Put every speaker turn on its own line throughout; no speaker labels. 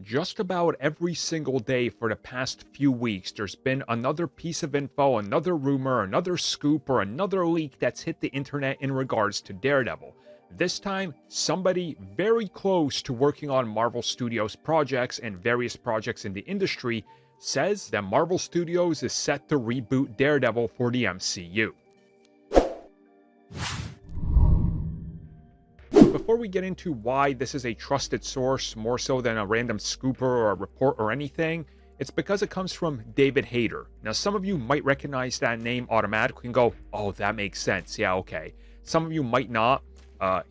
Just about every single day for the past few weeks, there's been another piece of info, another rumor, another scoop, or another leak that's hit the internet in regards to Daredevil. This time, somebody very close to working on Marvel Studios projects and various projects in the industry says that Marvel Studios is set to reboot Daredevil for the MCU. Before we get into why this is a trusted source more so than a random scooper or a report or anything, it's because it comes from David Hayter. Now, some of you might recognize that name automatically and go, oh, that makes sense. Yeah, okay. Some of you might not.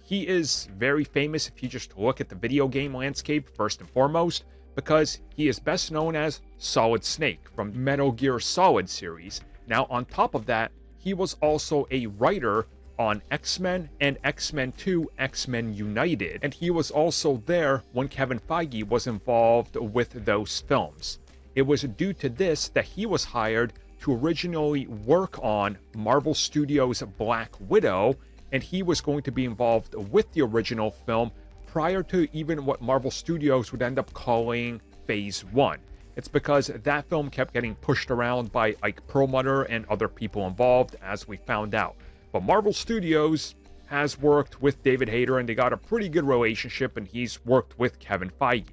He is very famous if you just look at the video game landscape first and foremost, because he is best known as Solid Snake from Metal Gear Solid series. Now, on top of that, he was also a writer on X-Men and X-Men 2, X-Men United. And he was also there when Kevin Feige was involved with those films. It was due to this that he was hired to originally work on Marvel Studios' Black Widow, and he was going to be involved with the original film prior to even what Marvel Studios would end up calling Phase 1. It's because that film kept getting pushed around by Ike Perlmutter and other people involved, as we found out. But Marvel Studios has worked with David Hayter, and they got a pretty good relationship, and he's worked with Kevin Feige.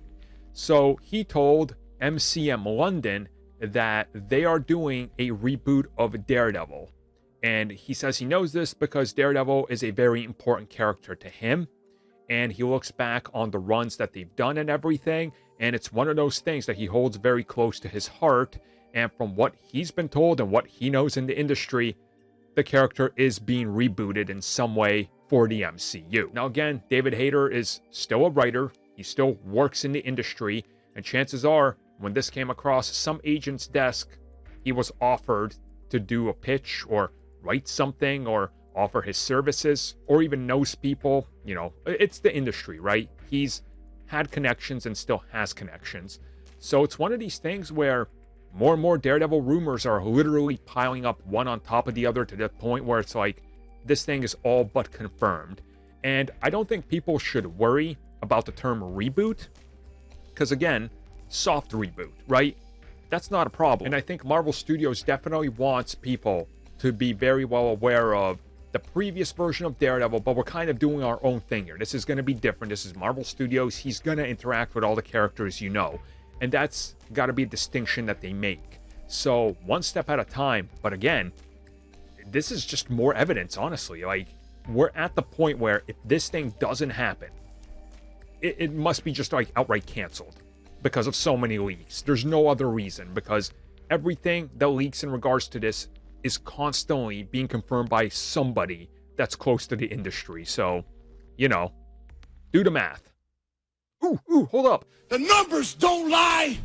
So he told MCM London that they are doing a reboot of Daredevil. And he says he knows this because Daredevil is a very important character to him. And he looks back on the runs that they've done and everything, and it's one of those things that he holds very close to his heart. And from what he's been told and what he knows in the industry, the character is being rebooted in some way for the MCU. Now again, David Hayter is still a writer, he still works in the industry, and chances are, when this came across some agent's desk, he was offered to do a pitch or write something or offer his services, or even knows people. You know, it's the industry, right? He's had connections and still has connections. So it's one of these things where more and more Daredevil rumors are literally piling up one on top of the other to the point where it's like, this thing is all but confirmed. And I don't think people should worry about the term reboot, because again, soft reboot, right? That's not a problem. And I think Marvel Studios definitely wants people to be very well aware of the previous version of Daredevil, but we're kind of doing our own thing here. This is going to be different. This is Marvel Studios. He's going to interact with all the characters you know. And that's got to be a distinction that they make. So one step at a time. But again, this is just more evidence, honestly. Like, we're at the point where if this thing doesn't happen, it must be just like outright canceled because of so many leaks. There's no other reason, because everything that leaks in regards to this is constantly being confirmed by somebody that's close to the industry. So, you know, do the math. Ooh, hold up.
The numbers don't lie.